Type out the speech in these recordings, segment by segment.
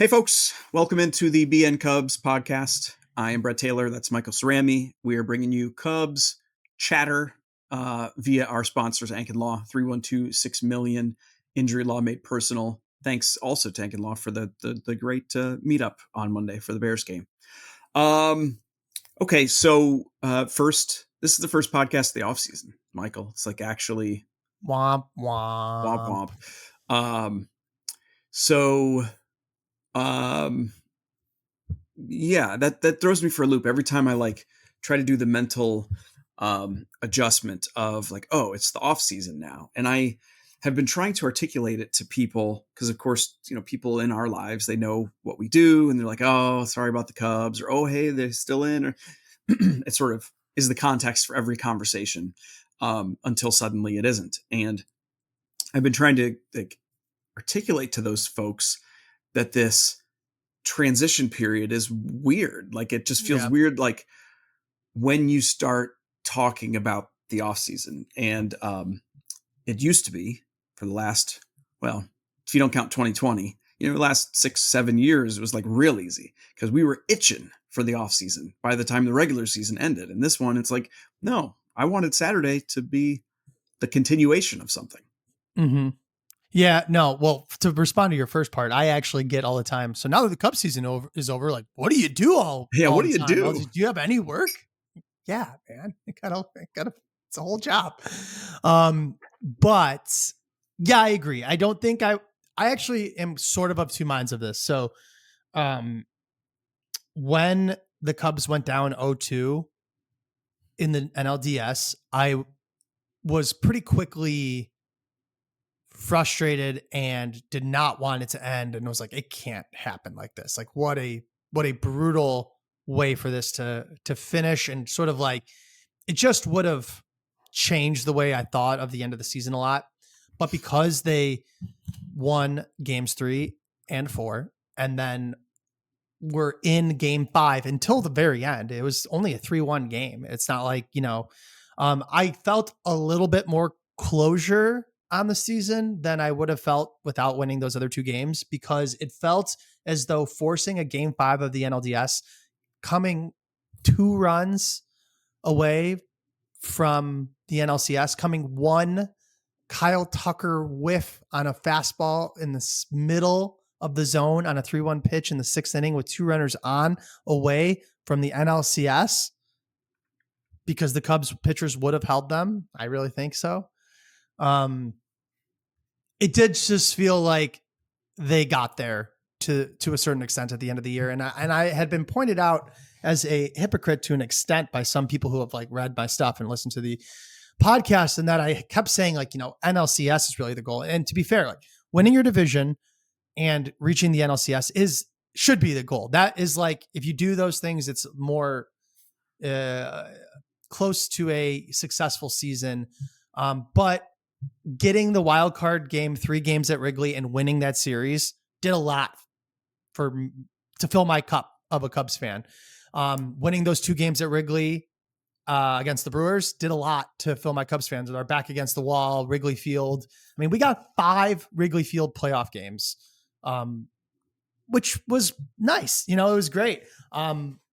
Hey folks, welcome into the BN Cubs podcast. I am Brett Taylor. That's Michael Cerami. We are bringing you Cubs chatter via our sponsors, Ankin Law, 312-6 million, injury law made personal. Thanks also to Ankin Law for the great meetup on Monday for the Bears game. Okay, so first, this is the first podcast of the offseason, Michael. It's like actually womp womp. Yeah, that throws me for a loop every time I try to do the mental adjustment of oh, it's the off season now. And I have been trying to articulate it to people because of course, people in our lives, they know what we do and they're like, oh, sorry about the Cubs, or, oh, hey, they're still in, or it sort of is the context for every conversation until suddenly it isn't. And I've been trying to articulate to those folks that this transition period is weird. It just feels weird. When you start talking about the off season, and it used to be for the last, well, if you don't count 2020, the last 6-7 years, it was real easy because we were itching for the off season by the time the regular season ended. And this one, it's no, I wanted Saturday to be the continuation of something. Mm-hmm. Yeah, no. Well, to respond to your first part, I actually get all the time. So now that the Cubs season is over, what do you do all? Yeah, all what do the you time? do? Do you have any work? Yeah, man, it gotta. It's a whole job. But yeah, I agree. I don't think I actually am sort of two minds of this. So, when the Cubs went down 0-2 in the NLDS, I was pretty quickly frustrated and did not want it to end, and was like, it can't happen like this. What a brutal way for this to finish, and sort of it just would have changed the way I thought of the end of the season a lot. But because they won games 3 and 4 and then were in game 5 until the very end, it was only a 3-1 game. It's not I felt a little bit more closure on the season than I would have felt without winning those other 2 games, because it felt as though forcing a game 5 of the NLDS, coming 2 runs away from the NLCS, coming 1 Kyle Tucker whiff on a fastball in the middle of the zone on a 3-1 pitch in the 6th inning with 2 runners on, away from the NLCS, because the Cubs pitchers would have held them. I really think so. It did just feel like they got there to a certain extent at the end of the year. And I had been pointed out as a hypocrite to an extent by some people who have read my stuff and listened to the podcast, and that I kept saying NLCS is really the goal. And to be fair, winning your division and reaching the NLCS should be the goal. That is if you do those things, it's more close to a successful season. But getting the wild card game, 3 games at Wrigley, and winning that series did a lot to fill my cup of a Cubs fan. Winning those 2 games at Wrigley against the Brewers did a lot to fill my Cubs fans with our back against the wall, Wrigley Field. I mean, we got 5 Wrigley Field playoff games, which was nice. It was great.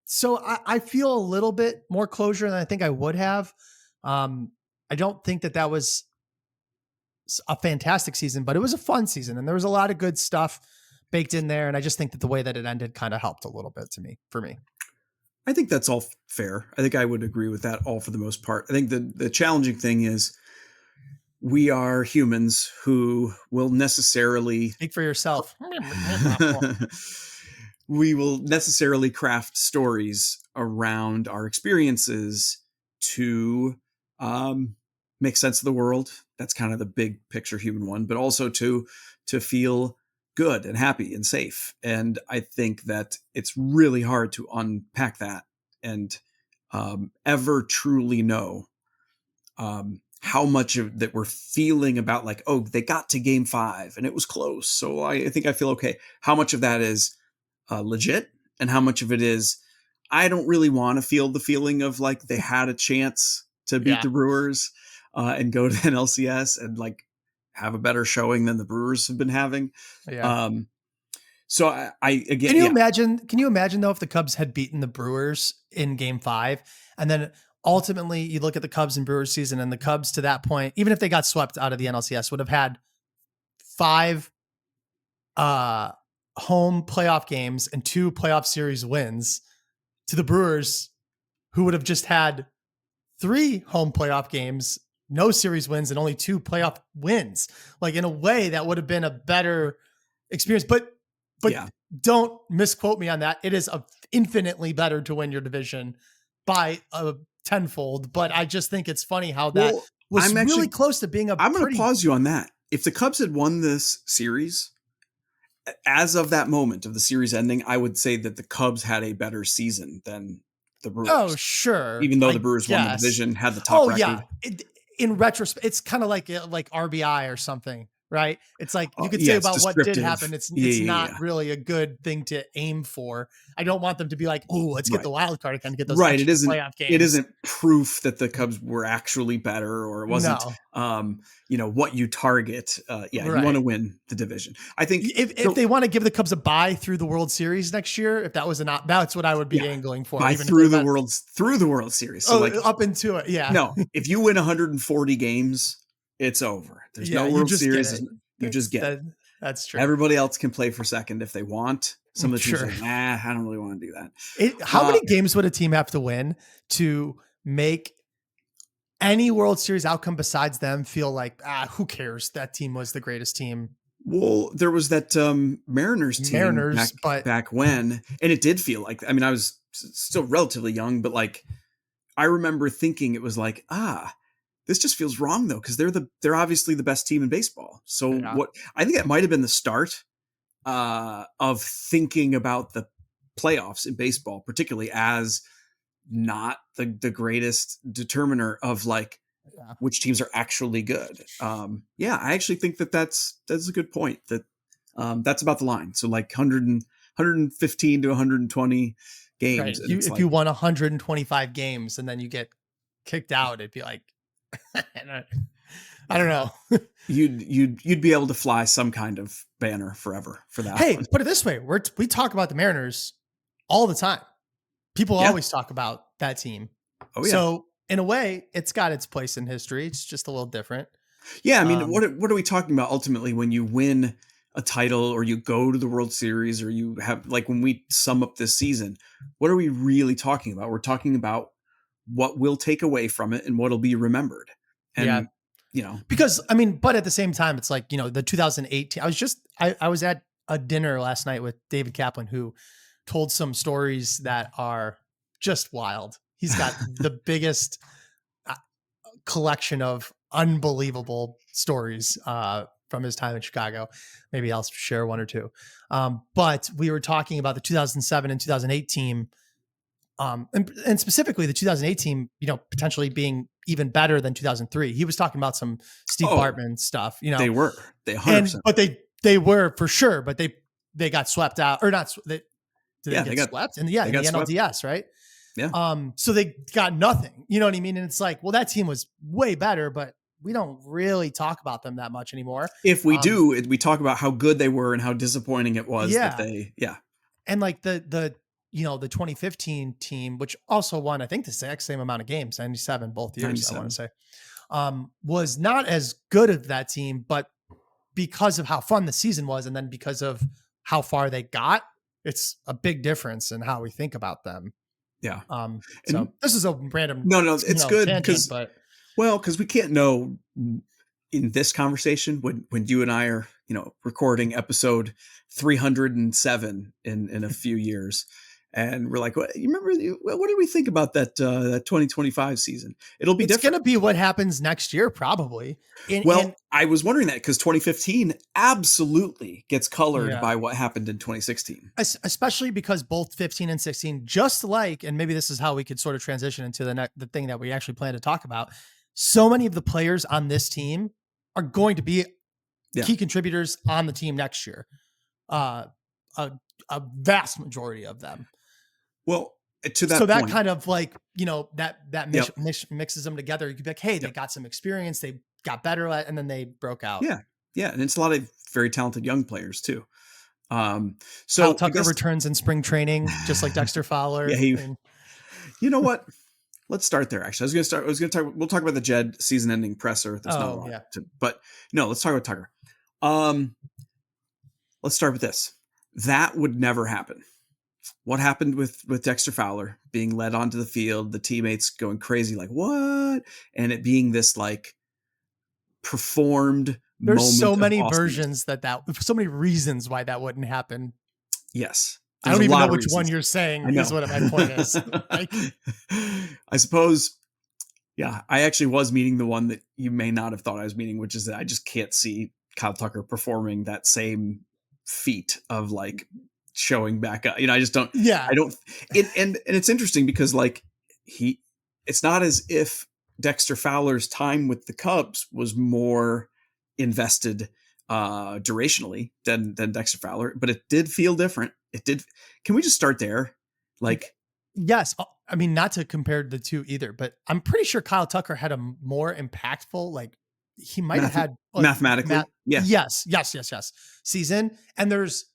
So I feel a little bit more closure than I think I would have. I don't think that was a fantastic season, but it was a fun season, and there was a lot of good stuff baked in there. And I just think that the way that it ended kind of helped a little bit for me. I think that's all fair. I think I would agree with that all for the most part. I think the challenging thing is we are humans who will necessarily speak for yourself. We will necessarily craft stories around our experiences to make sense of the world. That's kind of the big picture human one, but also to feel good and happy and safe. And I think that it's really hard to unpack that and ever truly know how much of that we're feeling about oh, they got to game 5 and it was close, so I think I feel okay. How much of that is legit, and how much of it is I don't really want to feel the feeling of they had a chance to beat the Brewers and go to NLCS and have a better showing than the Brewers have been having. Yeah. So I again, Can you imagine though, if the Cubs had beaten the Brewers in Game 5, and then ultimately you look at the Cubs and Brewers season, and the Cubs to that point, even if they got swept out of the NLCS, would have had 5 home playoff games and 2 playoff series wins, to the Brewers, who would have just had 3 home playoff games, no series wins, and only 2 playoff wins. Like, in a way, that would have been a better experience. But don't misquote me on that. It is infinitely better to win your division by a tenfold. But I just think it's funny how that was really close to being I'm going to pause you on that. If the Cubs had won this series, as of that moment of the series ending, I would say that the Cubs had a better season than the Brewers. Oh, sure. Even though the Brewers won the division, had the top record. Yeah. In retrospect, it's kind of like RBI or something, right? It's like you could say about what did happen. It's not really a good thing to aim for. I don't want them to be like, oh, let's get the wild card and kind of get those playoff games. It isn't proof that the Cubs were actually better, or it wasn't, what you target. You want to win the division. I think if they want to give the Cubs a bye through the World Series next year, if that was that's what I would be angling for. Through the World Series. So up into it. Yeah. No, if you win 140 games, it's over. There's no World Series. You just get it. That's true. Everybody else can play for second if they want. Some of the teams are like, I don't really want to do that. How many games would a team have to win to make any World Series outcome besides them feel like, who cares? That team was the greatest team. Well, there was that Mariners team back when, and it did feel like, I was still relatively young, but like, I remember thinking it was like, this just feels wrong though, because they're obviously the best team in baseball. So what I think that might have been the start of thinking about the playoffs in baseball, particularly as not the greatest determiner of which teams are actually good. I actually think that's a good point. That that's about the line. So like 115 to 120 games. Right. If you won 125 games and then you get kicked out, it'd be like, I don't know. You'd be able to fly some kind of banner forever for that. Hey, put it this way: we talk about the Mariners all the time. People always talk about that team. Oh yeah. So in a way, it's got its place in history. It's just a little different. Yeah, what are we talking about ultimately when you win a title or you go to the World Series or you have, like, when we sum up this season, what are we really talking about? We're talking about what we'll take away from it and what'll be remembered. And, because but at the same time, it's like, the 2018, I was at a dinner last night with David Kaplan, who told some stories that are just wild. He's got the biggest collection of unbelievable stories from his time in Chicago. Maybe I'll share one or two. But we were talking about the 2007 and 2008 team. And specifically the 2008 team, potentially being even better than 2003. He was talking about some Steve Bartman stuff, They 100%. But they were for sure, but they got swept out, or not. They got swept in the NLDS, right? Yeah. So they got nothing, you know what I mean? And it's like, well, that team was way better, but we don't really talk about them that much anymore. If we do, we talk about how good they were and how disappointing it was And like the 2015 team, which also won, I think, the exact same amount of games, 97 both years, 97. I want to say, was not as good of that team, but because of how fun the season was, and then because of how far they got, it's a big difference in how we think about them. Yeah. So this is a random. No, it's good because we can't know in this conversation when you and I are, recording episode 307 in a few years. And we're like, what did we think about that 2025 season? It'll be different. It's going to be what happens next year, probably. I was wondering that because 2015 absolutely gets colored by what happened in 2016. Especially because both 15 and 16, just like, and maybe this is how we could sort of transition into the thing that we actually plan to talk about. So many of the players on this team are going to be key contributors on the team next year. A vast majority of them. Well, to that point, point, kind of like, that mixes them together. You could be like, hey, they got some experience, they got better at, and then they broke out. Yeah. Yeah. And it's a lot of very talented young players too. So Kyle Tucker returns in spring training, just like Dexter Fowler. Yeah, you know what? Let's start there. Actually, we'll talk about the Jed season-ending presser. There's not a lot but no, let's talk about Tucker. Let's start with this. That would never happen. What happened with Dexter Fowler being led onto the field, the teammates going crazy, like what? And it being this like performed There's moment so of many awesomeness. versions so many reasons why that wouldn't happen. Yes. I don't even know which one you're saying is what my point is. Like, I suppose, yeah, I actually was meaning the one that you may not have thought I was meaning, which is that I just can't see Kyle Tucker performing that same feat of like showing back up. I just don't. Yeah. I don't. And it's interesting because like it's not as if Dexter Fowler's time with the Cubs was more invested durationally than Dexter Fowler, but it did feel different. It did. Can we just start there? Like, yes. I mean, not to compare the two either, but I'm pretty sure Kyle Tucker had a more impactful, like he might have had like, mathematically. Yes. Season. And there's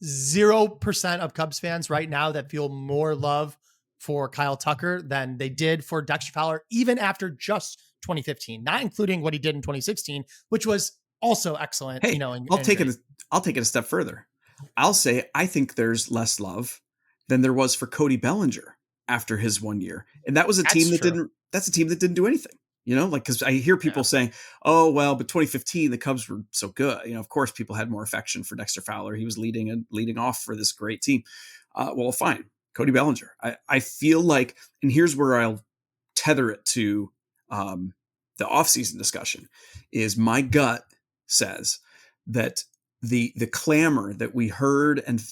0% of Cubs fans right now that feel more love for Kyle Tucker than they did for Dexter Fowler, even after just 2015, not including what he did in 2016, which was also excellent. Hey, I'll take it a step further. I'll say I think there's less love than there was for Cody Bellinger after his 1 year, and that was a team that didn't do anything. Like because I hear people saying, "Oh well," but 2015 the Cubs were so good. Of course, people had more affection for Dexter Fowler. He was leading off for this great team. Well, fine, Cody Bellinger. I feel like, and here's where I'll tether it to the offseason discussion. Is my gut says that the clamor that we heard and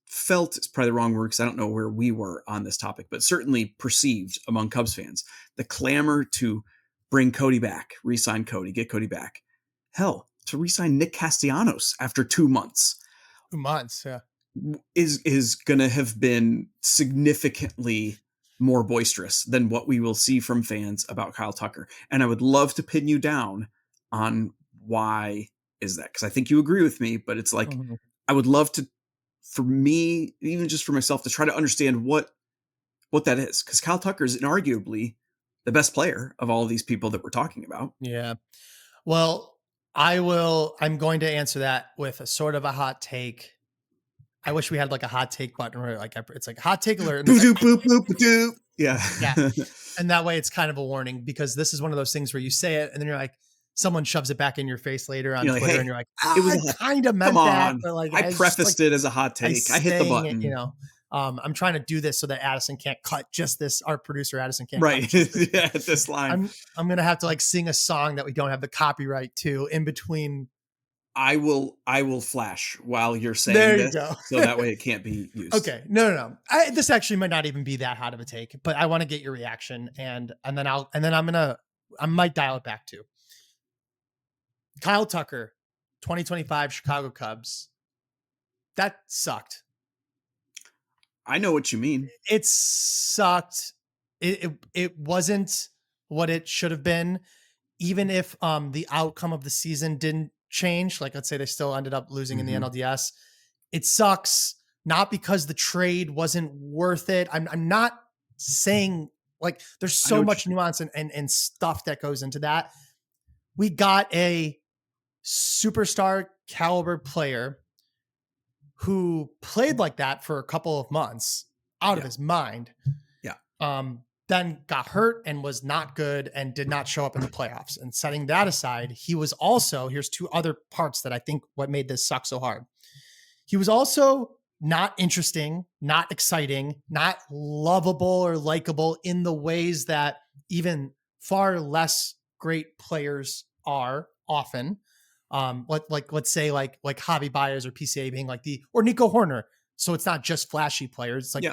felt is probably the wrong word because I don't know where we were on this topic, but certainly perceived among Cubs fans, the clamor to bring Cody back, re-sign Cody, get Cody back. Hell, to re-sign Nick Castellanos after 2 months. 2 months, yeah. Is going to have been significantly more boisterous than what we will see from fans about Kyle Tucker. And I would love to pin you down on why is that? Because I think you agree with me, but it's like, I would love to, for me, even just for myself, to try to understand what that is. Because Kyle Tucker is inarguably the best player of all of these people that we're talking about. Yeah. Well, I'm going to answer that with a sort of a hot take. I wish we had like a hot take button where like it's like hot take alert. Yeah. And that way it's kind of a warning because this is one of those things where you say it and then you're like, someone shoves it back in your face later on Twitter, and you're like, I kind of meant that, but like I prefaced it as a hot take. I hit the button. I'm trying to do this so that Addison can't cut just this. Our producer Addison can't cut this line. I'm gonna have to like sing a song that we don't have the copyright to in between. I will flash while you're saying there you this, go. So that way it can't be used. Okay, no. This actually might not even be that hot of a take, but I want to get your reaction, and then I might dial it back too. Kyle Tucker, 2025 Chicago Cubs. That sucked. I know what you mean. It sucked. It wasn't what it should have been, even if the outcome of the season didn't change. Like, let's say they still ended up losing in the NLDS. It sucks, not because the trade wasn't worth it. I'm not saying like there's so much nuance and stuff that goes into that. We got a superstar caliber player who played like that for a couple of months out of his mind. Yeah. Then got hurt and was not good and did not show up in the playoffs. And setting that aside, he was also, here's two other parts that I think what made this suck so hard. He was also not interesting, not exciting, not lovable or likable in the ways that even far less great players are often. Let's say like Javi Baez or PCA being like or Nico Horner. So it's not just flashy players. It's like,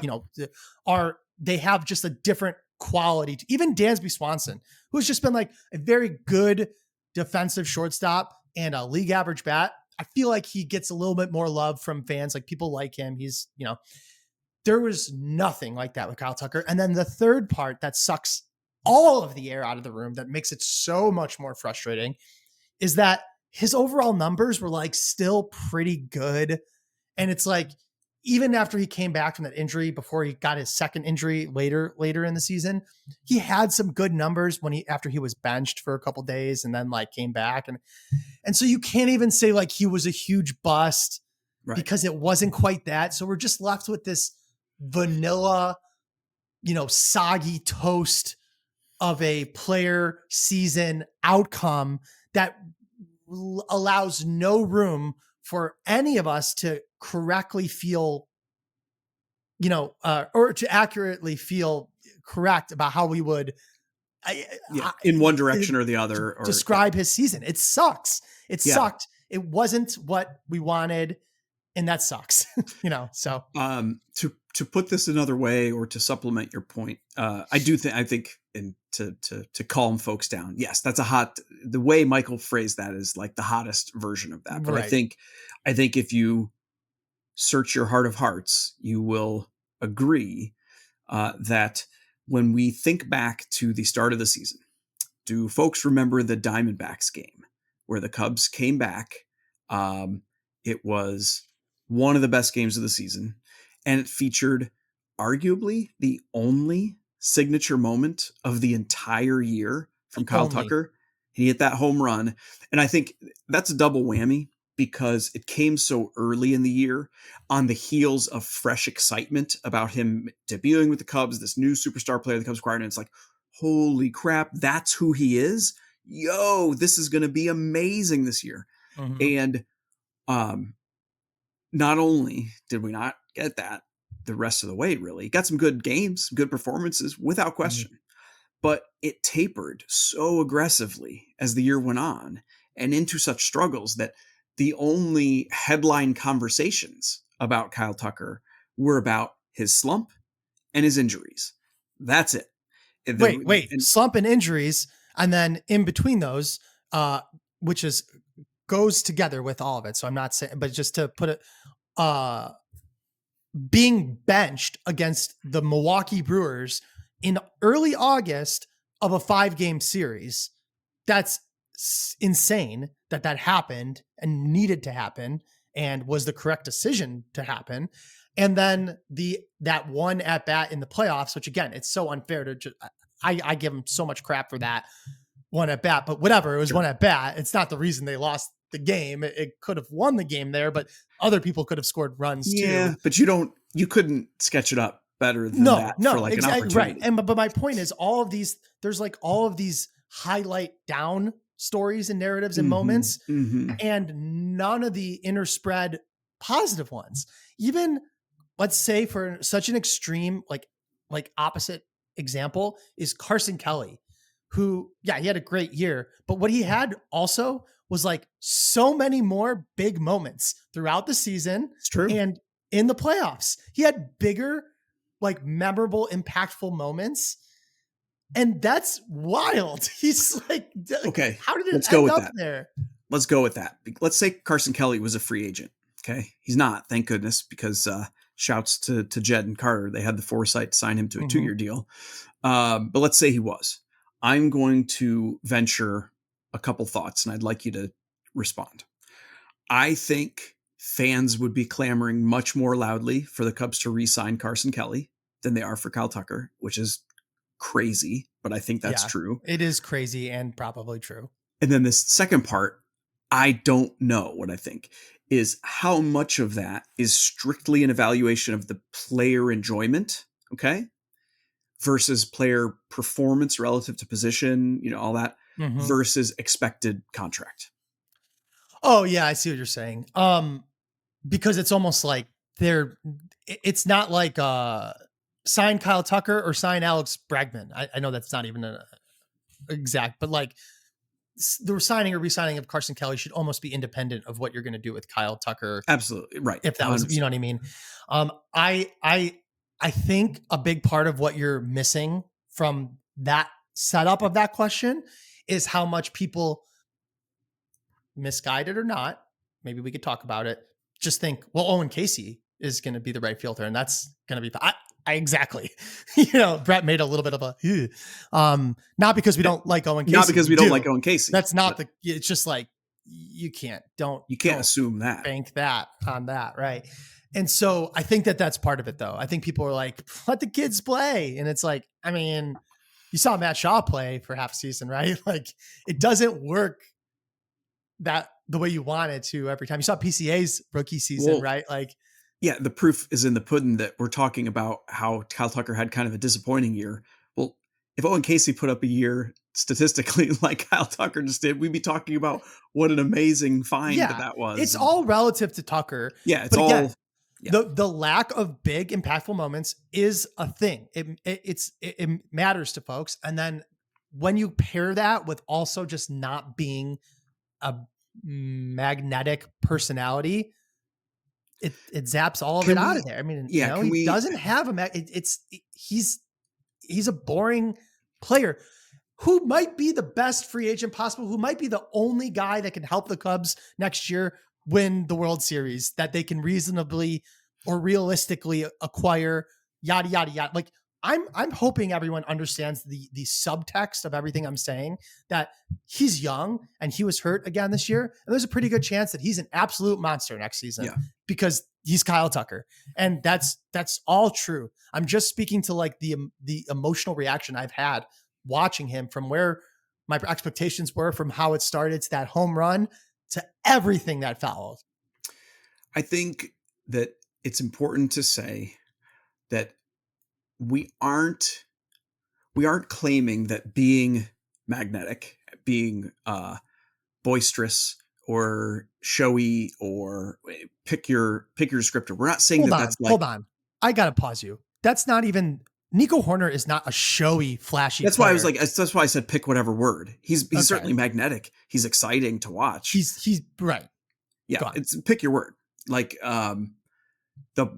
they have just a different quality to even Dansby Swanson, who's just been like a very good defensive shortstop and a league average bat. I feel like he gets a little bit more love from fans. Like people like him. He's, there was nothing like that with Kyle Tucker. And then the third part that sucks all of the air out of the room that makes it so much more frustrating is that his overall numbers were like still pretty good. And it's like, even after he came back from that injury, before he got his second injury later in the season, he had some good numbers after he was benched for a couple days and then like came back. And so you can't even say like he was a huge bust because it wasn't quite that. So we're just left with this vanilla, soggy toast of a player season outcome that allows no room for any of us to correctly feel, or to accurately feel correct about how we would in one direction or the other, or describe his season. It sucks. It sucked. It wasn't what we wanted. And that sucks, so. To put this another way, or to supplement your point, I think to calm folks down. Yes, that's the way Michael phrased that is like the hottest version of that. But right. I think if you search your heart of hearts, you will agree that when we think back to the start of the season, do folks remember the Diamondbacks game where the Cubs came back? It was one of the best games of the season, and it featured arguably the only signature moment of the entire year from Kyle Tucker. He hit that home run. And I think that's a double whammy because it came so early in the year on the heels of fresh excitement about him debuting with the Cubs, this new superstar player the Cubs acquired. And it's like, holy crap, that's who he is. Yo, this is going to be amazing this year. Mm-hmm. And, not only did we not get that the rest of the way, really got some good games, good performances without question, but it tapered so aggressively as the year went on and into such struggles that the only headline conversations about Kyle Tucker were about his slump and his injuries. That's it. Slump and injuries. And then in between those, which goes together with all of it. So I'm not saying, but just to put it, being benched against the Milwaukee Brewers in early August of a 5-game series. That's insane that happened and needed to happen and was the correct decision to happen. And then that one at bat in the playoffs, which again, it's so unfair to I give him so much crap for that one at bat, but whatever, it was one at bat. It's not the reason they lost the game. It could have won the game there, but other people could have scored runs too. Yeah, but you couldn't sketch it up better than that for like exactly, an opportunity. Right. But my point is there's like all of these highlight down stories and narratives and moments and none of the interspread positive ones. Even let's say for such an extreme, like opposite example is Carson Kelly, who, he had a great year, but what he had also was like so many more big moments throughout the season. It's true. And in the playoffs, he had bigger, like memorable, impactful moments. And that's wild. He's like, okay, how did it end up there? Let's go with that. Let's say Carson Kelly was a free agent. Okay. He's not, thank goodness, because shouts to Jed and Carter. They had the foresight to sign him to a 2-year deal. But let's say he was. I'm going to venture a couple thoughts, and I'd like you to respond. I think fans would be clamoring much more loudly for the Cubs to re-sign Carson Kelly than they are for Kyle Tucker, which is crazy, but I think that's true. It is crazy and probably true. And then this second part, I don't know what I think, is how much of that is strictly an evaluation of the player enjoyment, okay, versus player performance relative to position, all that, versus expected contract. Oh yeah, I see what you're saying. Because it's almost like it's not like sign Kyle Tucker or sign Alex Bregman. I know that's not even an exact, but like the signing or re-signing of Carson Kelly should almost be independent of what you're going to do with Kyle Tucker. Absolutely right. If that was, 100%. You know what I mean? I think a big part of what you're missing from that setup of that question is how much people, misguided or not, maybe we could talk about it, just think, well, Owen Casey is going to be the right fielder and that's going to be exactly. Brett made a little bit of a not because we don't like Owen Casey. Not because we don't like Owen Casey. That's not it's just like you can't assume that. bank that on that. Right. And so I think that's part of it though. I think people are like, let the kids play. And it's like, I mean, you saw Matt Shaw play for half season, right? Like it doesn't work that the way you want it to every time. You saw PCA's rookie season, right? Like, yeah, the proof is in the pudding that we're talking about how Kyle Tucker had kind of a disappointing year. Well, if Owen Casey put up a year statistically like Kyle Tucker just did, we'd be talking about what an amazing find that was. It's all relative to Tucker. Yeah, it's all. Again, the lack of big impactful moments is a thing. It matters to folks. And then when you pair that with also just not being a magnetic personality, it zaps all of it out of there. I mean, he doesn't have he's a boring player who might be the best free agent possible, who might be the only guy that can help the Cubs next year win the World Series that they can reasonably or realistically acquire, yada, yada, yada. Like I'm hoping everyone understands the subtext of everything I'm saying, that he's young and he was hurt again this year. And there's a pretty good chance that he's an absolute monster next season because he's Kyle Tucker. And that's all true. I'm just speaking to like the emotional reaction I've had watching him, from where my expectations were, from how it started to that home run to everything that followed. I think that it's important to say that we aren't claiming that being magnetic, being boisterous or showy, or pick your descriptor. We're not saying Hold on. I got to pause you. That's not even, Nico Horner is not a showy, flashy That's player. Why I was like, that's why I said pick whatever word. He's certainly magnetic. He's exciting to watch. He's right. Yeah. It's pick your word. Like,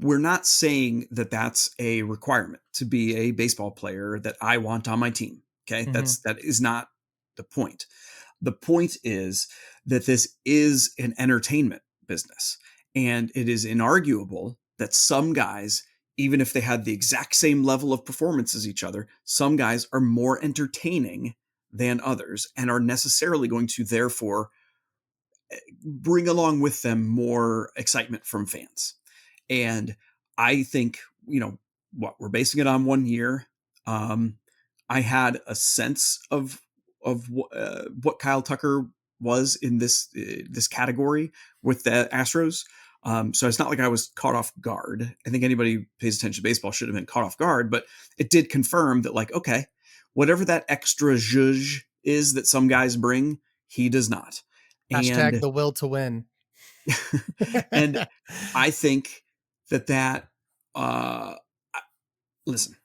we're not saying that that's a requirement to be a baseball player that I want on my team. Okay. Mm-hmm. That is not the point. The point is that this is an entertainment business, and it is inarguable that some guys, even if they had the exact same level of performance as each other, some guys are more entertaining than others and are necessarily going to therefore bring along with them more excitement from fans. And I think, we're basing it on 1 year. I had a sense of what Kyle Tucker was in this category with the Astros. So it's not like I was caught off guard. I think anybody who pays attention to baseball should have been caught off guard, but it did confirm that, like, okay, whatever that extra zhuzh is that some guys bring, he does not. Hashtag the will to win. And I think listen,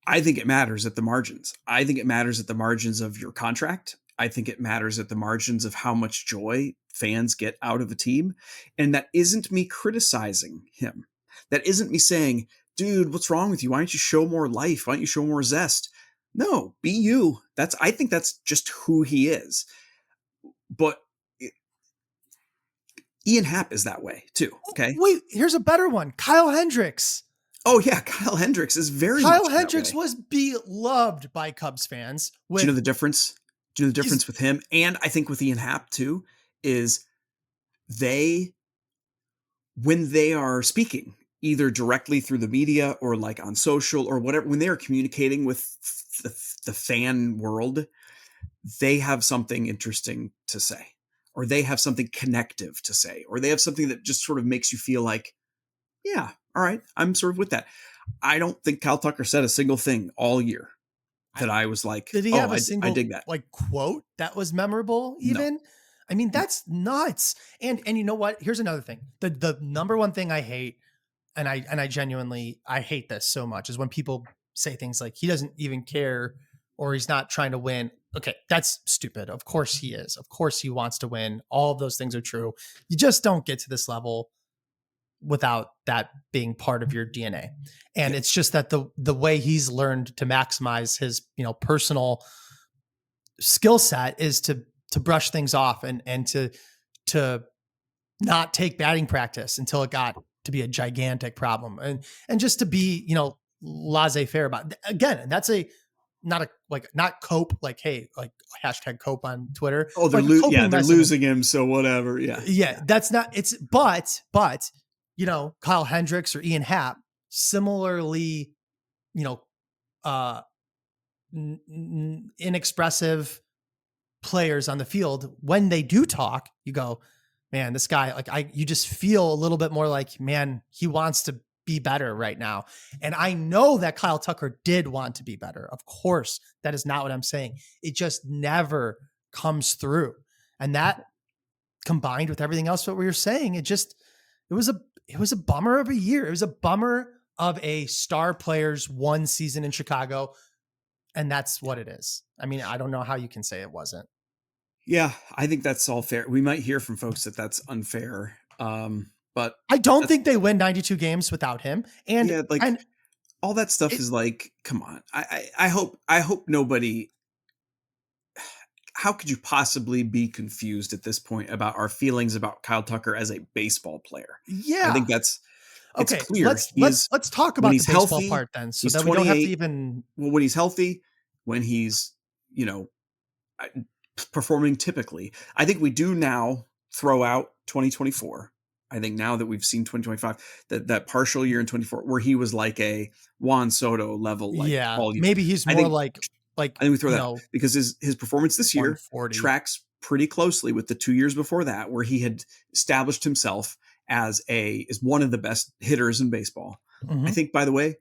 I think it matters at the margins. I think it matters at the margins of your contract. I think it matters at the margins of how much joy fans get out of a team. And that isn't me criticizing him. That isn't me saying, dude, what's wrong with you? Why don't you show more life? Why don't you show more zest? No, be you. I think that's just who he is. But Ian Happ is that way too. Okay. Wait, here's a better one. Kyle Hendricks. Oh yeah. Kyle Hendricks is Kyle Hendricks was beloved by Cubs fans. Do you know the difference? Do you know the difference with him? And I think with Ian Happ too, is when they are speaking, either directly through the media or like on social or whatever, when they are communicating with the fan world, they have something interesting to say, or they have something connective to say, or they have something that just sort of makes you feel like, yeah, all right, I'm sort of with that. I don't think Kyle Tucker said a single thing all year that I was like, did he have a single, I dig that, like, quote that was memorable even? No. I mean, that's nuts. And you know what? Here's another thing. The number one thing I hate, and I genuinely, I hate this so much, is when people say things like, he doesn't even care, or he's not trying to win. Okay, that's stupid. Of course he is. Of course he wants to win. All of those things are true. You just don't get to this level without that being part of your DNA. And it's just that the way he's learned to maximize his, personal skill set is to brush things off and to not take batting practice until it got to be a gigantic problem, and just to be, laissez-faire about it. Again, that's a not cope, like, hey, like hashtag cope on Twitter. Oh, they're they're losing him. So whatever. Yeah. That's not, but, Kyle Hendricks or Ian Happ, similarly, inexpressive players on the field, when they do talk, you go, man, this guy, like you just feel a little bit more like, man, he wants to be better right now. And I know that Kyle Tucker did want to be better. Of course, that is not what I'm saying. It just never comes through. And that combined with everything else, what we were saying, it was a bummer of a year. It was a bummer of a star player's one season in Chicago. And that's what it is. I mean, I don't know how you can say it wasn't. Yeah, I think that's all fair. We might hear from folks that that's unfair. But I don't think they win 92 games without him. And yeah, like and all that stuff is like, come on. I hope nobody. How could you possibly be confused at this point about our feelings about Kyle Tucker as a baseball player? Yeah, I think it's okay. Clear. Let's talk about the baseball healthy, part then, so that we don't have to even. Well, when he's healthy, when he's performing typically, I think we do now throw out 2024. I think now that we've seen 2025, that partial year in 24 where he was like a Juan Soto level, like maybe he's more like I think we throw that out because his performance this year tracks pretty closely with the 2 years before that, where he had established himself as one of the best hitters in baseball. Mm-hmm. I think, by the way,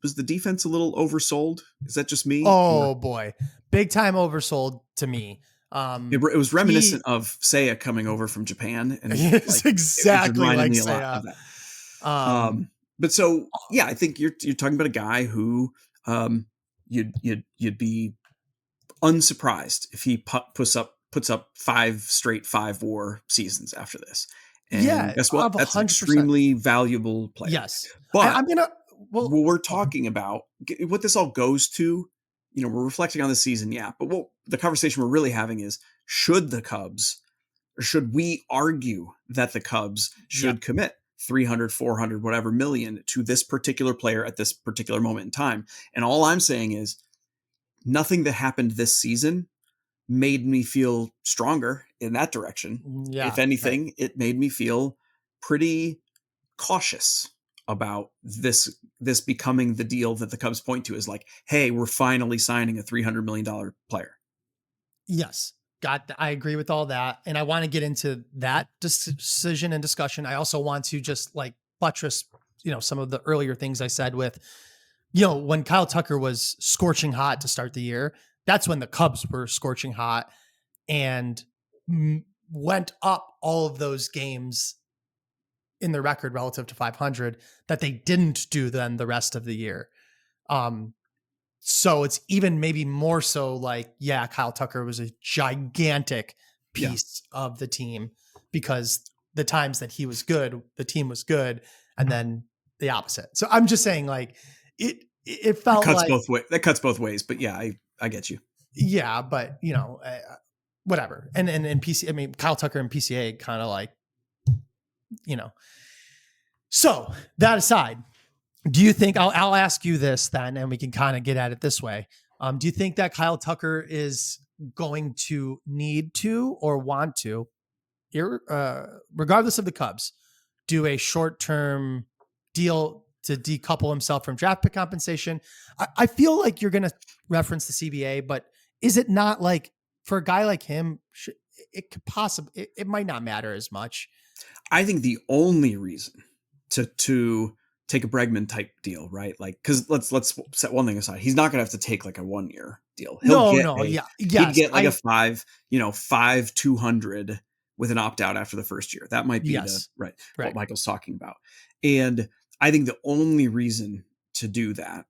was the defense a little oversold? Is that just me? Oh boy, big time oversold to me. It was reminiscent of Seiya coming over from Japan, and it's exactly like Seiya. But so yeah, I think you're talking about a guy who you'd be unsurprised if he puts up 5 straight 5-WAR seasons after this. And guess what? That's 100%. An extremely valuable player. Yes, but I'm gonna. Well, we're talking about what this all goes to. We're reflecting on the season, yeah. But what the conversation we're really having is: should we argue that the Cubs should commit 300, 400, whatever million to this particular player at this particular moment in time? And all I'm saying is, nothing that happened this season made me feel stronger in that direction. Yeah, if anything, it made me feel pretty cautious about this becoming the deal that the Cubs point to as like, hey, we're finally signing a $300 million player. Yes. I agree with all that. And I want to get into that decision and discussion. I also want to just like buttress, some of the earlier things I said with, when Kyle Tucker was scorching hot to start the year, that's when the Cubs were scorching hot and went up all of those games in the record relative to 500 that they didn't do then the rest of the year. So it's even maybe more so like, Kyle Tucker was a gigantic piece of the team because the times that he was good, the team was good. And then the opposite. So I'm just saying like it felt like that cuts both ways, but yeah, I get you. Yeah. But whatever. And PC, I mean, Kyle Tucker and PCA kind of like, so that aside, do you think I'll ask you this then, and we can kind of get at it this way. Do you think that Kyle Tucker is going to need to or want to, regardless of the Cubs, do a short-term deal to decouple himself from draft pick compensation? I feel like you're going to reference the CBA, but is it not like for a guy like him, it could possibly, it might not matter as much? I think the only reason to take a Bregman type deal, right? Like, because let's set one thing aside. He's not going to have to take like a 1-year deal. He'd get like a 5,200 with an opt out after the first year. That might be what Michael's talking about. And I think the only reason to do that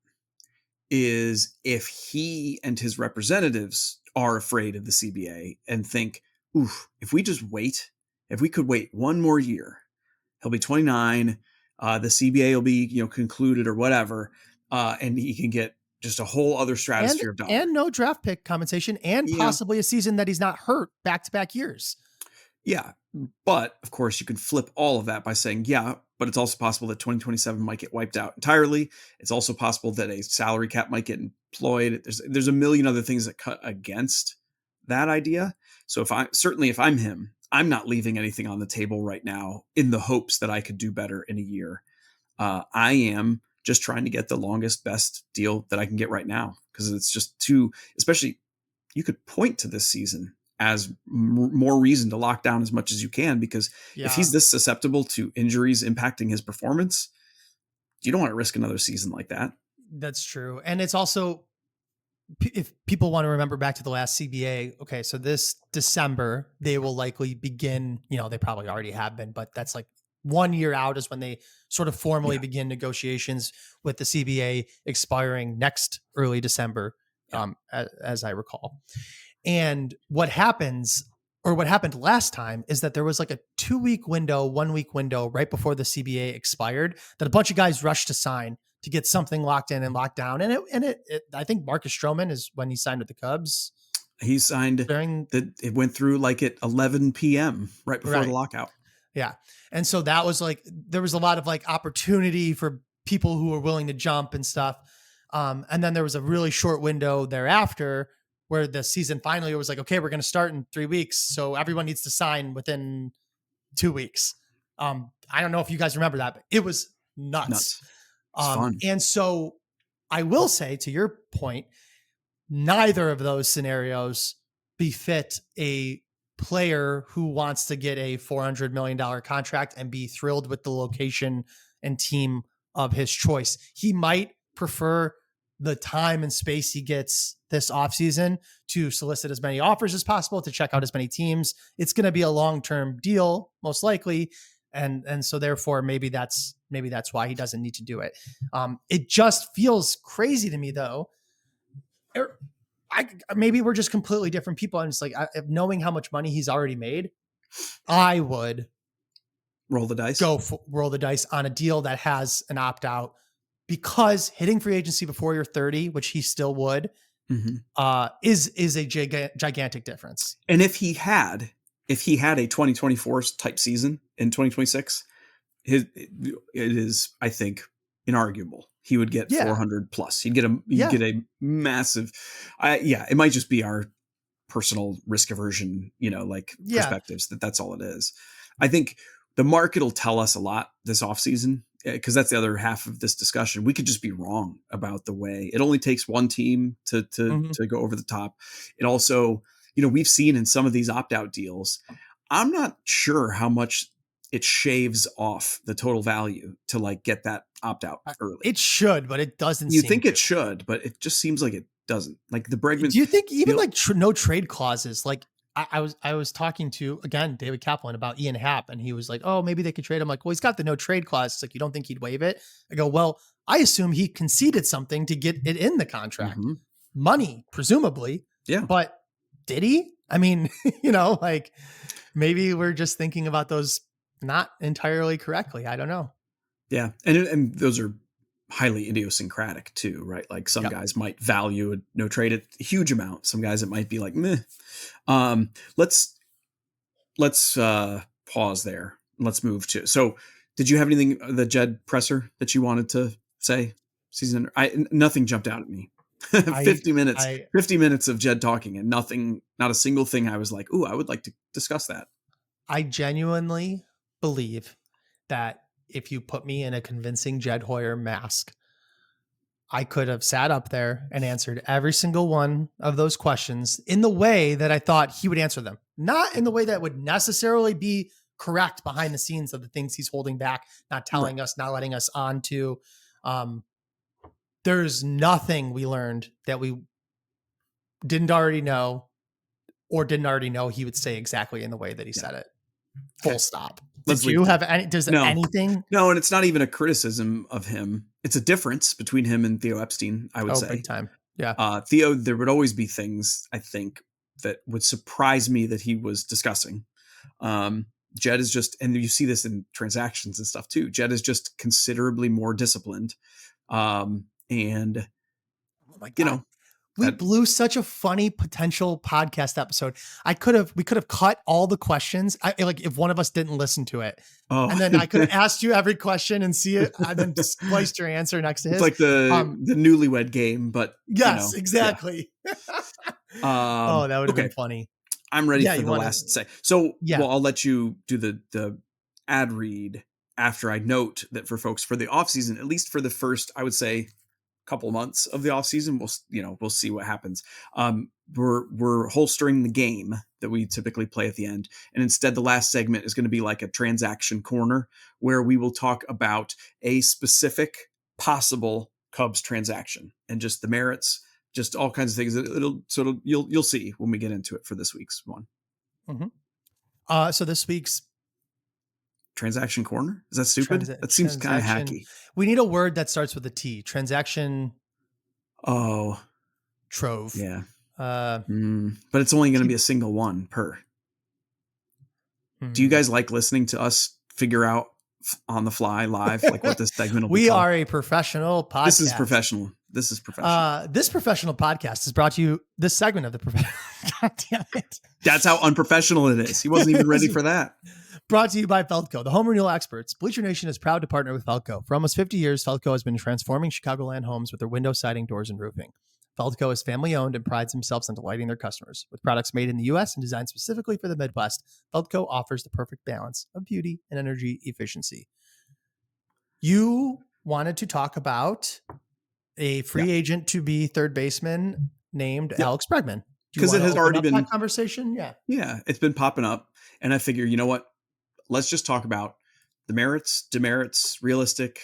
is if he and his representatives are afraid of the CBA and think, oof, if we could wait 1 more year, he'll be 29. The CBA will be, concluded or whatever. And he can get just a whole other stratosphere of dollars. And no draft pick compensation and possibly a season that he's not hurt back-to-back years. Yeah. But of course you can flip all of that by saying, but but it's also possible that 2027 might get wiped out entirely. It's also possible that a salary cap might get employed. There's a million other things that cut against that idea. So if I'm him, I'm not leaving anything on the table right now in the hopes that I could do better in a year. I am just trying to get the longest, best deal that I can get right now, because it's just too, especially you could point to this season as more reason to lock down as much as you can, because if he's this susceptible to injuries impacting his performance, you don't want to risk another season like that. That's true. And it's also, if people want to remember back to the last CBA, okay, so this December, they will likely begin, they probably already have been, but that's like 1 year out is when they sort of formally begin negotiations with the CBA expiring next early December, as I recall. And what happened last time is that there was like a 2-week window, 1-week window right before the CBA expired that a bunch of guys rushed to sign to get something locked in and locked down. And I think Marcus Stroman is when he signed with the Cubs. He signed it went through like at 11 p.m. right before the lockout. Yeah. And so that was like, there was a lot of like opportunity for people who were willing to jump and stuff. And then there was a really short window thereafter where the season finally was like, okay, we're going to start in 3 weeks. So everyone needs to sign within 2 weeks. I don't know if you guys remember that, but it was nuts. And so I will say, to your point, neither of those scenarios befit a player who wants to get a $400 million contract and be thrilled with the location and team of his choice. He might prefer the time and space he gets this offseason to solicit as many offers as possible, to check out as many teams. It's going to be a long-term deal, most likely. And so therefore maybe that's why he doesn't need to do it. It just feels crazy to me though. Maybe we're just completely different people. And it's like, knowing how much money he's already made, I would roll the dice, roll the dice on a deal that has an opt out, because hitting free agency before you're 30, which he still would, is a gigantic difference. And if he had a 2024 type season in 2026, it is, I think, inarguable. He would get 400 plus. He'd get a massive, it might just be our personal risk aversion, perspectives that's all it is. I think the market will tell us a lot this offseason, because that's the other half of this discussion. We could just be wrong about the way it only takes one team to go over the top. It also, we've seen in some of these opt-out deals, I'm not sure how much it shaves off the total value to like get that opt-out early. It should, but it doesn't. You think it should, but it just seems like it doesn't. Like the Bregman. Do you think even like no trade clauses? Like I was talking to, again, David Kaplan about Ian Happ, and he was like, oh, maybe they could trade him. Like, well, he's got the no trade clause. It's like, you don't think he'd waive it? I go, well, I assume he conceded something to get it in the contract. Money, presumably. Yeah. But did he? I mean, like maybe we're just thinking about those not entirely correctly. I don't know. Yeah. And those are highly idiosyncratic too, right? Like some guys might value a no trade at a huge amount. Some guys, it might be like, meh. Let's pause there. Let's move to, so did you have anything, the Jed presser that you wanted to say? Nothing jumped out at me. 50 minutes of Jed talking and not a single thing. I was like, ooh, I would like to discuss that. I genuinely believe that if you put me in a convincing Jed Hoyer mask, I could have sat up there and answered every single one of those questions in the way that I thought he would answer them. Not in the way that would necessarily be correct behind the scenes of the things he's holding back, not telling us, not letting us on to. There's nothing we learned that we didn't already know or didn't already know he would say exactly in the way that he said it. Full stop. Did you have any, anything? No, and it's not even a criticism of him. It's a difference between him and Theo Epstein, I would say. Big time. Yeah. Theo, there would always be things, I think, that would surprise me that he was discussing. Jed is just, and you see this in transactions and stuff too, Jed is just considerably more disciplined. And, oh my God. We blew such a funny potential podcast episode. We could have cut all the questions. Like if one of us didn't listen to it, and then I could have asked you every question and see it, and then spliced your answer next to his. It's like the newlywed game, but yes, exactly. Yeah. Oh, that would have been funny. I'm ready for the last say. So, well, I'll let you do the ad read after I note that for folks for the offseason, at least for the first, I would say, couple months of the offseason, we'll see what happens. We're holstering the game that we typically play at the end, and instead the last segment is going to be like a transaction corner where we will talk about a specific possible Cubs transaction and just the merits, just all kinds of things. You'll see when we get into it for this week's one. Mm-hmm. So this week's transaction corner, is that stupid? That seems kind of hacky. We need a word that starts with a T. Transaction. Oh, trove. Yeah. But it's only going to be a single one per. Do you guys like listening to us figure out on the fly live, like what this segment will be? We are a professional podcast. This is professional. This professional podcast is brought to you. This segment of the professional. God damn it. That's how unprofessional it is. He wasn't even ready for that. Brought to you by Feldco, the home renewal experts. Bleacher Nation is proud to partner with Feldco. For almost 50 years, Feldco has been transforming Chicagoland homes with their window siding, doors, and roofing. Feldco is family-owned and prides themselves on delighting their customers. With products made in the U.S. and designed specifically for the Midwest, Feldco offers the perfect balance of beauty and energy efficiency. You wanted to talk about a free agent to be third baseman named Alex Bregman. Because it has already been that conversation. Yeah, it's been popping up. And I figure, you know what? Let's just talk about the merits, demerits, realisticness,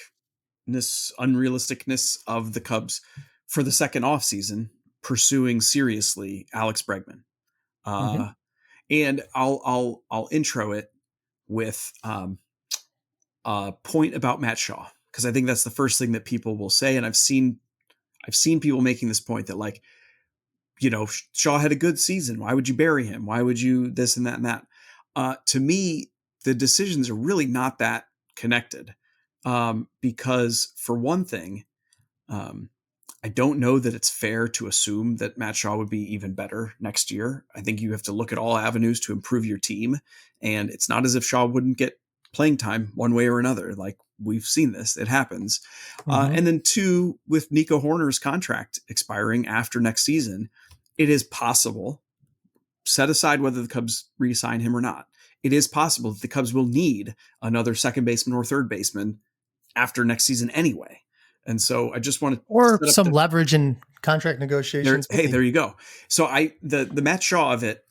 unrealisticness of the Cubs for the second offseason pursuing seriously Alex Bregman. And I'll intro it with a point about Matt Shaw, because I think that's the first thing that people will say. And I've seen people making this point that, like, you know, Shaw had a good season. Why would you bury him? Why would you this and that and that? To me, the decisions are really not that connected, because for one thing, I don't know that it's fair to assume that Matt Shaw would be even better next year. I think you have to look at all avenues to improve your team, and it's not as if Shaw wouldn't get playing time one way or another. Like, we've seen this, it happens. And then two, with Nico Horner's contract expiring after next season, it is possible, set aside whether the Cubs re-sign him or not, it is possible that the Cubs will need another second baseman or third baseman after next season anyway. And so I just want to, or some leverage in contract negotiations. There you go. So the Matt Shaw of it,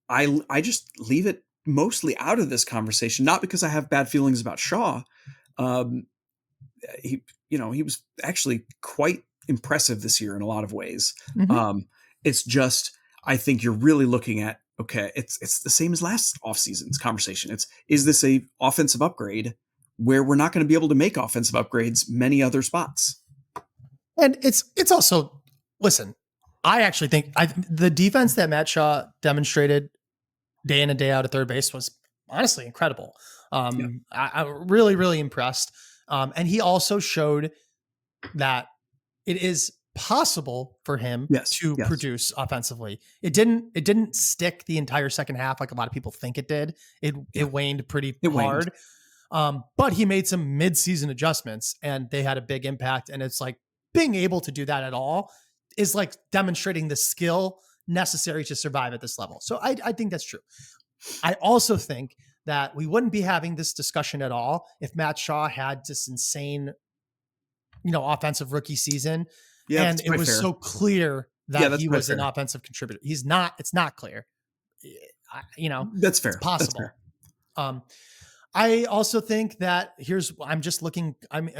I just leave it mostly out of this conversation, not because I have bad feelings about Shaw. He was actually quite impressive this year in a lot of ways. It's just, I think you're really looking at, okay, it's the same as last offseason's conversation. Is this a offensive upgrade where we're not going to be able to make offensive upgrades many other spots? And it's also, listen, I actually think the defense that Matt Shaw demonstrated day in and day out at third base was honestly incredible. I'm really, really impressed. And he also showed that it is possible for him to produce offensively. It didn't stick the entire second half like a lot of people think it did. It waned pretty hard. But he made some mid-season adjustments and they had a big impact. And it's like, being able to do that at all is like demonstrating the skill necessary to survive at this level. So I think that's true. I also think that we wouldn't be having this discussion at all if Matt Shaw had this insane, offensive rookie season. Yeah, and it was so clear that he was an offensive contributor. He's not. It's not clear. That's fair. It's possible. That's fair. I also think that I'm just looking.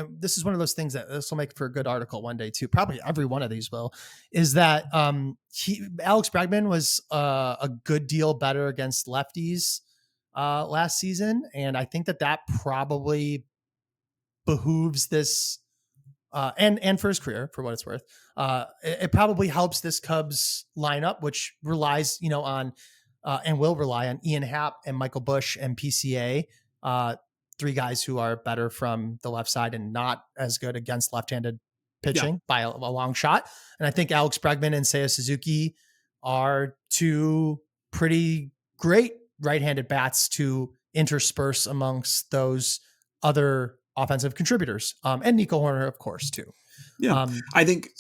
This is one of those things that this will make for a good article one day too. Probably every one of these will. Is that Alex Bregman was a good deal better against lefties last season, and I think that probably behooves this. And for his career, for what it's worth, it probably helps this Cubs lineup, which relies, on and will rely on Ian Happ and Michael Busch and PCA, three guys who are better from the left side and not as good against left-handed pitching by a long shot. And I think Alex Bregman and Seiya Suzuki are two pretty great right-handed bats to intersperse amongst those other offensive contributors. And Nico Horner, of course, too. Yeah. I think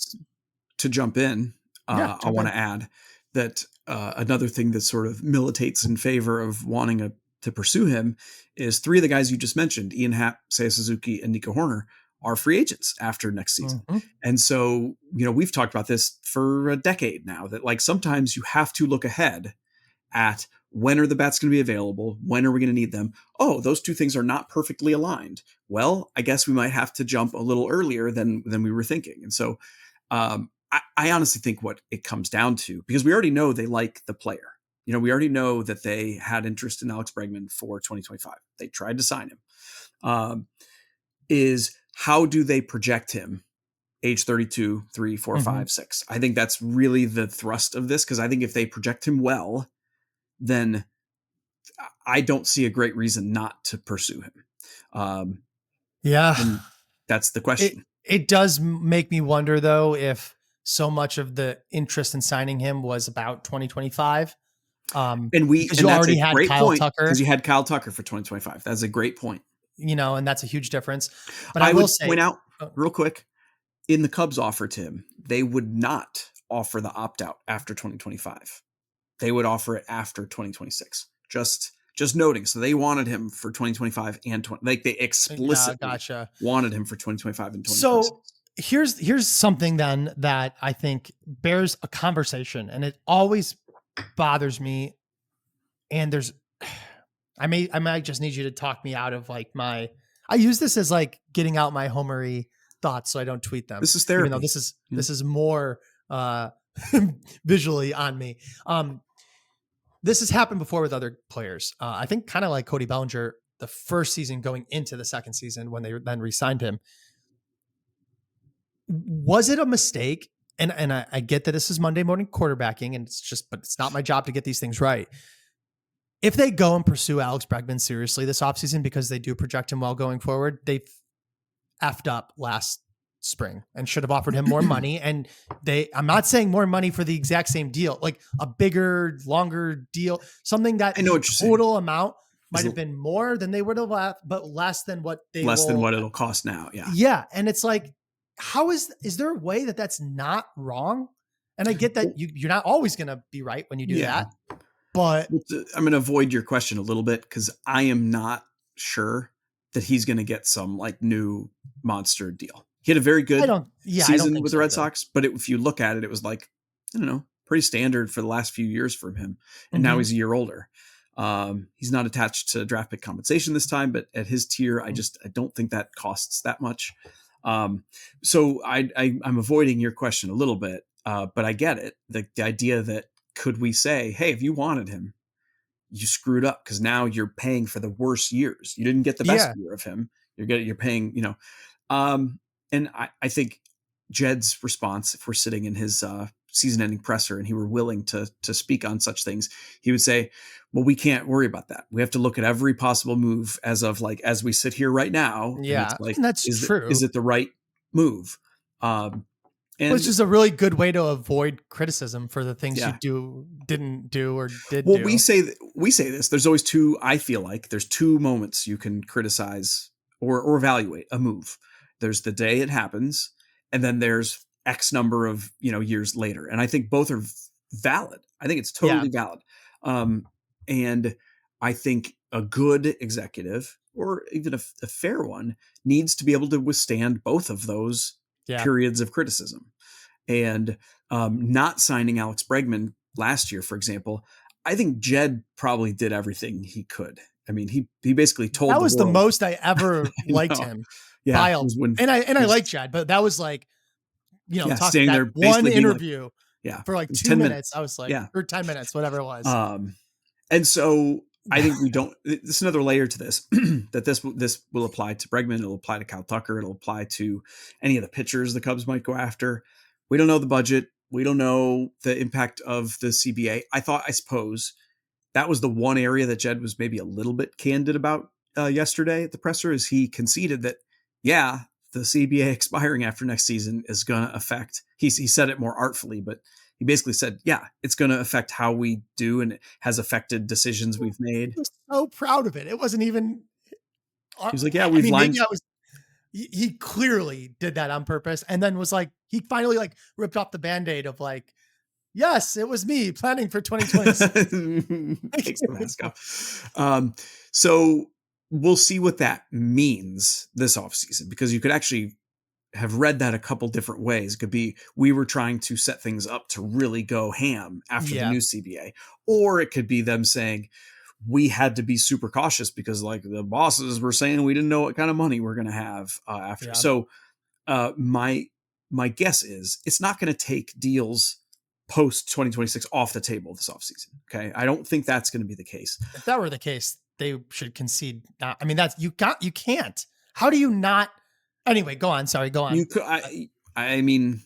to jump in, I want in. to add that another thing that sort of militates in favor of wanting to pursue him is three of the guys you just mentioned, Ian Happ, Seiya Suzuki, and Nico Horner, are free agents after next season. Mm-hmm. And so, we've talked about this for a decade now, that like sometimes you have to look ahead at when are the bats going to be available? When are we going to need them? Oh, those two things are not perfectly aligned. Well, I guess we might have to jump a little earlier than we were thinking. And so I honestly think what it comes down to, because we already know they like the player. We already know that they had interest in Alex Bregman for 2025. They tried to sign him. Is how do they project him age 32, 3, 4, 5, 6? I think that's really the thrust of this, because I think if they project him well, then I don't see a great reason not to pursue him. And that's the question. It does make me wonder, though, if so much of the interest in signing him was about 2025. And you already had Kyle Tucker, because you had Kyle Tucker for 2025. That's a great point. And that's a huge difference. But I will say, point out real quick, in the Cubs offer to him, they would not offer the opt-out after 2025. They would offer it after 2026. Just noting. So they wanted him for 2025 and they explicitly wanted him for 2025 and 2026. So here's something then that I think bears a conversation, and it always bothers me. And I might just need you to talk me out of like I use this as like getting out my homery thoughts so I don't tweet them. This is therapy. Even though this is more visually on me. This has happened before with other players. I think kind of like Cody Bellinger, the first season going into the second season when they then re-signed him. Was it a mistake? And I get that this is Monday morning quarterbacking, and but it's not my job to get these things right. If they go and pursue Alex Bregman seriously this offseason, because they do project him well going forward, they effed up last spring and should have offered him more money. And I'm not saying more money for the exact same deal, like a bigger, longer deal, something that total amount might have been more than they would have left, but less than what it'll cost now. Yeah. Yeah. And it's like, how is there a way that that's not wrong? And I get that you're not always going to be right when you do that, but I'm going to avoid your question a little bit, because I am not sure that he's going to get some like new monster deal. He had a very good season with the Red Sox, but if you look at it, it was like, I don't know, pretty standard for the last few years from him. And now he's a year older. He's not attached to draft pick compensation this time, but at his tier, I don't think that costs that much. So I'm avoiding your question a little bit, but I get it. The idea that could we say, hey, if you wanted him, you screwed up because now you're paying for the worst years. You didn't get the best year of him. You're paying, and I think Jed's response, if we're sitting in his season-ending presser and he were willing to speak on such things, he would say, well, we can't worry about that. We have to look at every possible move as we sit here right now. Yeah, and it's that's true. Is it the right move? Which is a really good way to avoid criticism for the things you didn't do or did do. We say this. There's always I feel like there's two moments you can criticize or evaluate a move. There's the day it happens, and then there's X number of years later. And I think both are valid. I think it's totally valid. And I think a good executive, or even a fair one, needs to be able to withstand both of those periods of criticism. And not signing Alex Bregman last year, for example, I think Jed probably did everything he could. I mean, he basically told that was the world. The most I ever liked him. Yeah, I like Jed, but that was like, talking that one interview for like 2 minutes. I was like, or 10 minutes, whatever it was. And so I think we don't. There's another layer to this that this will apply to Bregman. It'll apply to Kyle Tucker. It'll apply to any of the pitchers the Cubs might go after. We don't know the budget. We don't know the impact of the CBA. I suppose that was the one area that Jed was maybe a little bit candid about yesterday at the presser, is he conceded that, the CBA expiring after next season is going to affect, he said it more artfully, but he basically said, yeah, it's going to affect how we do, and it has affected decisions we've made. He was so proud of it. It wasn't even. He was like, yeah, we've lined. He clearly did that on purpose, and then was like, he finally like ripped off the Band-Aid of like, yes, it was me planning for 2020. Takes the mask off. So we'll see what that means this offseason, because you could actually have read that a couple different ways. It could be, we were trying to set things up to really go ham after the new CBA, or it could be them saying, we had to be super cautious because like the bosses were saying we didn't know what kind of money we're going to have after. So my guess is it's not going to take deals post 2026 off the table this offseason. Okay. I don't think that's going to be the case. If that were the case, they should concede. I mean, that's, you can't, how do you not, anyway, go on. Sorry, go on. You could, I mean,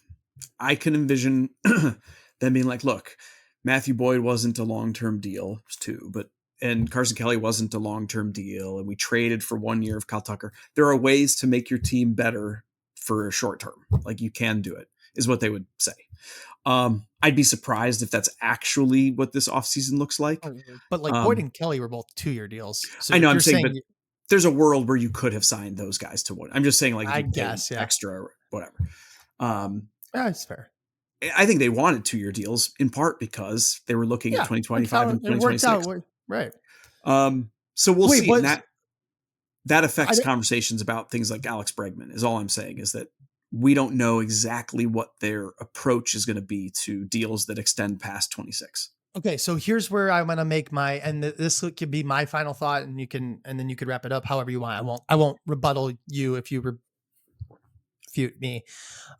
I can envision them being like, look, Matthew Boyd wasn't a long-term deal too, and Carson Kelly wasn't a long-term deal, and we traded for 1 year of Kyle Tucker. There are ways to make your team better for a short term. Like, you can do it, is what they would say. I'd be surprised if that's actually what this offseason looks like. But like Boyd and Kelly were both 2-year deals. So I know, I'm saying, but there's a world where you could have signed those guys to one. I'm just saying, like, I guess, extra or whatever. That's fair. I think they wanted 2-year deals in part because they were looking at 2025 and 2026. Right. So we'll see. And that affects conversations about things like Alex Bregman, is all I'm saying, is that we don't know exactly what their approach is going to be to deals that extend past 26. Okay. So here's where I'm going to make and this could be my final thought, and then you could wrap it up however you want. I won't rebuttal you if you refute me,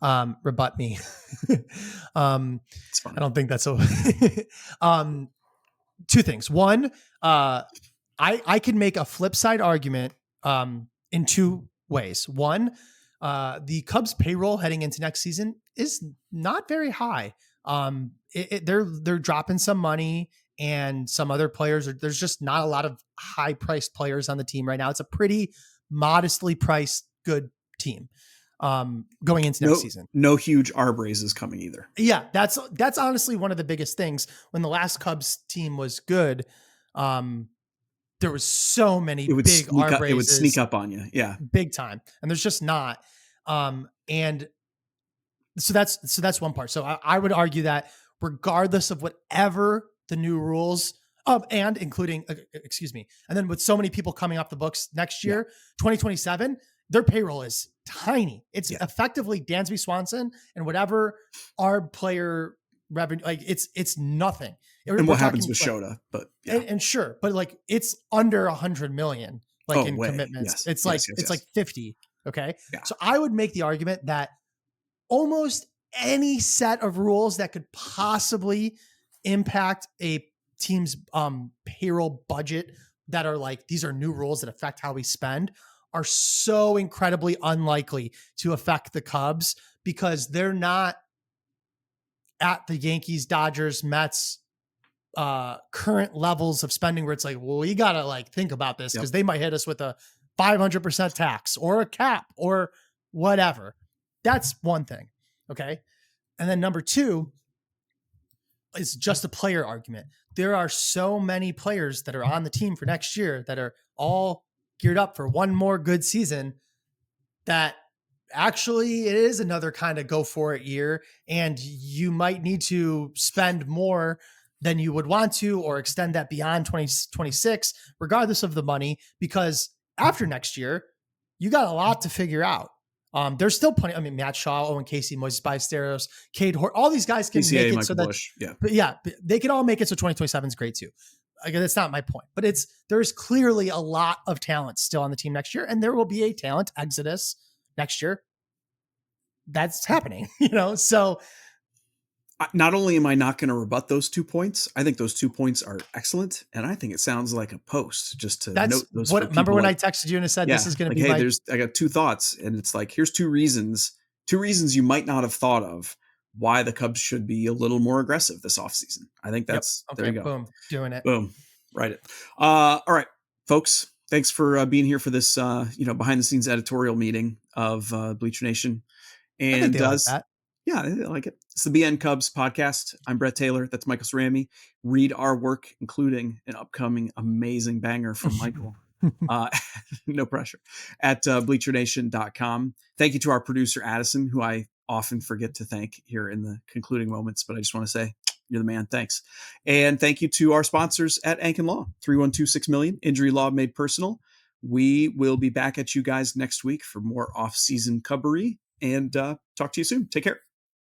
rebut me. It's fun. I don't think that's two things. One, I can make a flip side argument in two ways. One, the Cubs payroll heading into next season is not very high. They're dropping some money, and some other players there's just not a lot of high priced players on the team right now. It's a pretty modestly priced good team going into next season. No huge arb raises coming either. Yeah, that's honestly one of the biggest things. When the last Cubs team was good, there was so many big arb raises. It would sneak up on you. Yeah. Big time. And there's just not. And so that's one part. So I would argue that regardless of whatever the new rules and including, and then with so many people coming off the books next year, 2027, their payroll is tiny. It's effectively Dansby Swanson and whatever arb player revenue, like it's nothing. And what happens with Shota, but and sure, but like it's under 100 million, like in commitments. It's like 50. Okay. Yeah. So I would make the argument that almost any set of rules that could possibly impact a team's payroll budget that are like, these are new rules that affect how we spend, are so incredibly unlikely to affect the Cubs because they're not at the Yankees, Dodgers, Mets, current levels of spending where it's like, well, we got to like think about this because they might hit us with a 500% tax or a cap or whatever. That's one thing. Okay. And then number two is just a player argument. There are so many players that are on the team for next year that are all geared up for one more good season that actually it is another kind of go for it year. And you might need to spend more than you would want to, or extend that beyond 2026, regardless of the money, because after next year, you got a lot to figure out. There's still plenty. I mean, Matt Shaw, Owen Casey, Moises Ballesteros, Cade Hort, all these guys can make it. Michael so that, Bush, but they can all make it. So 2027 is great too. Again, that's not my point, but there's clearly a lot of talent still on the team next year, and there will be a talent exodus next year. That's happening, so. Not only am I not going to rebut those 2 points, I think those 2 points are excellent. And I think it sounds like a post just to note those. Remember when I texted you and I said, this is going to be hey, I got 2 thoughts, and it's like, here's 2 reasons you might not have thought of why the Cubs should be a little more aggressive this offseason. I think that's, there you go. Boom. Doing it. Boom. Write it. All right, folks, thanks for being here for this, behind the scenes editorial meeting of Bleacher Nation. I think And they like that. yeah, I like it. It's the BN Cubs podcast. I'm Brett Taylor. That's Michael Cerami. Read our work, including an upcoming amazing banger from Michael. No pressure at bleachernation.com. Thank you to our producer, Addison, who I often forget to thank here in the concluding moments, but I just want to say you're the man. Thanks. And thank you to our sponsors at Ankin Law, 312-6million, injury law made personal. We will be back at you guys next week for more off-season cubbery, and talk to you soon. Take care.